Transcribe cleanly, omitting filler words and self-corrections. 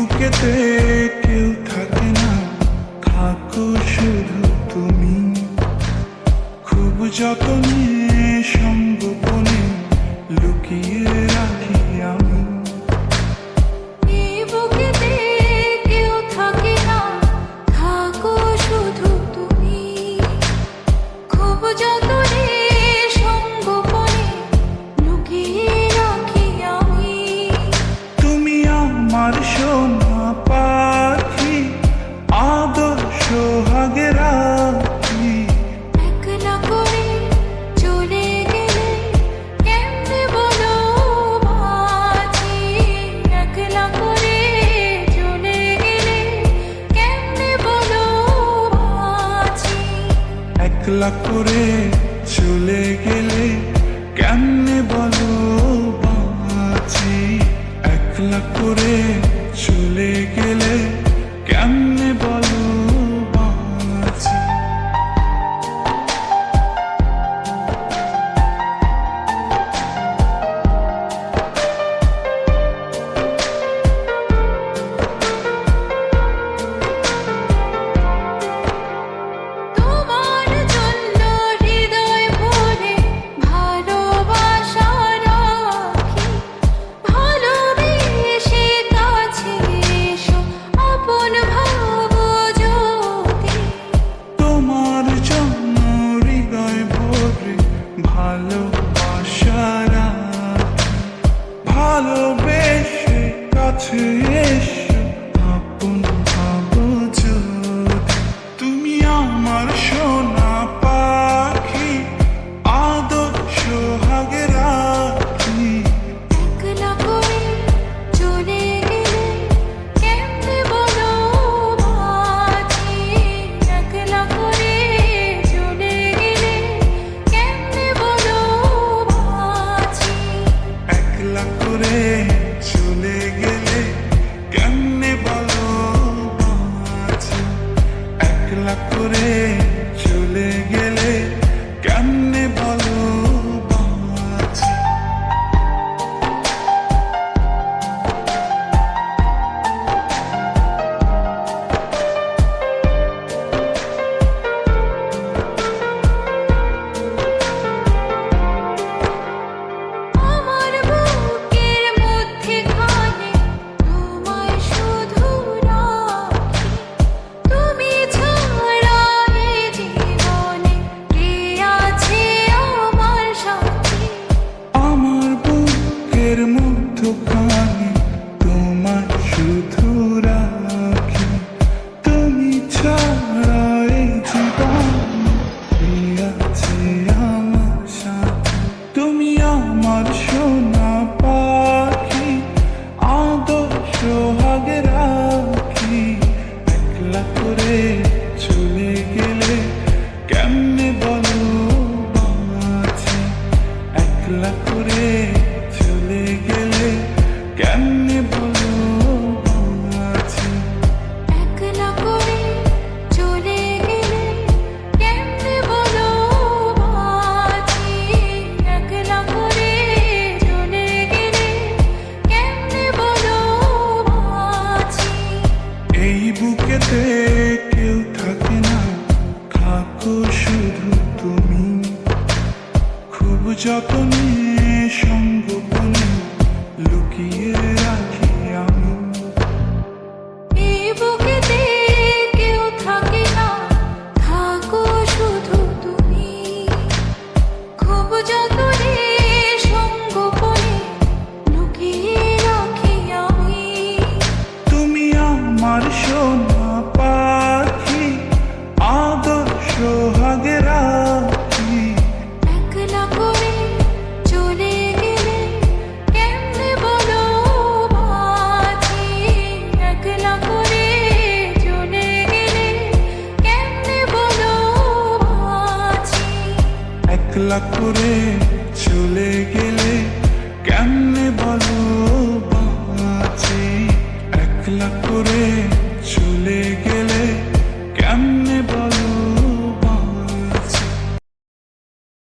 বুকেতে কেউ থাকে না, থাকো শুধু তুমি। খুব যতনে সঙ্গোপনে লুকিয়ে রাখি আমি। আমার সোনা পাখি, আদর সোহাগে রাখি। একলা করে চলে গেলে কেমনে বলো বাঁচি। একলা করে চলে গেলে কেমনে বলো বাঁচি। একলা করে চলে গেলে কেমনে বলো বাঁচি। একলা করে চলে গেলে কেমনে বলো বাঁচি। তোমার জন্য হৃদয় ভরে ভালোবাসা রাখি। ভালোবেসে কাছে এসো আপন ভাবো যদি। তোমার জন্য হৃদয় ভরে ভালোবাসা রাখি। ভালোবেসে কাছে এসো আপন ভাবো যদি। তুমি আমার সোনা পাখি, আদর সোহাগে রাখি। একলা করে চলে গেলে কেমনে বলো বাঁচি। একলা করে চলে গেলে কেমনে বলো বাঁচি। একলা করে চলে গেলে কেমনে বলো বাঁচি। একলা করে চলে গেলে কেমনে বলো বাঁচি। আমার বুকের মধ্যেখানে তোমায় শুধু রাখি। তুমি ছাড়া এ জীবনে কে আছে আমার সাথী। আমার বুকের মধ্যখানে তোমার শুধু রাখি। তুমি ছাড়া এই জীবনে কে আছে আমার সাথে। তুমি আমার সোনা পাখি, আদর সোহাগে রাখি। একলা করে চলে গেলে কেমনে বলো বাঁচি। একলা করে চলে গেলে কেমনে বলো বাঁচি। একলা করে চলে গেলে কেমনে বলো বাঁচি। একলা করে চলে গেলে কেমনে বলো বাঁচি। এই বুকেতে কেউ থাকে না, থাকো শুধু তুমি। খুব যতনে সঙ্গোপনে লুকিয়ে রাখি আমি। এই বুকেতে কেউ থাকে না, থাকো শুধু তুমি। খুব যতনে সঙ্গোপনে লুকিয়ে রাখি আমি। তুমি আমার সোনা পাখি, আদর সোহাগে রাখি। একলা করে চলে গেলে কেমনে বলো বাঁচি। একলা করে চলে গেলে কেমনে বলো বাঁচি। একলা করে চলে গেলে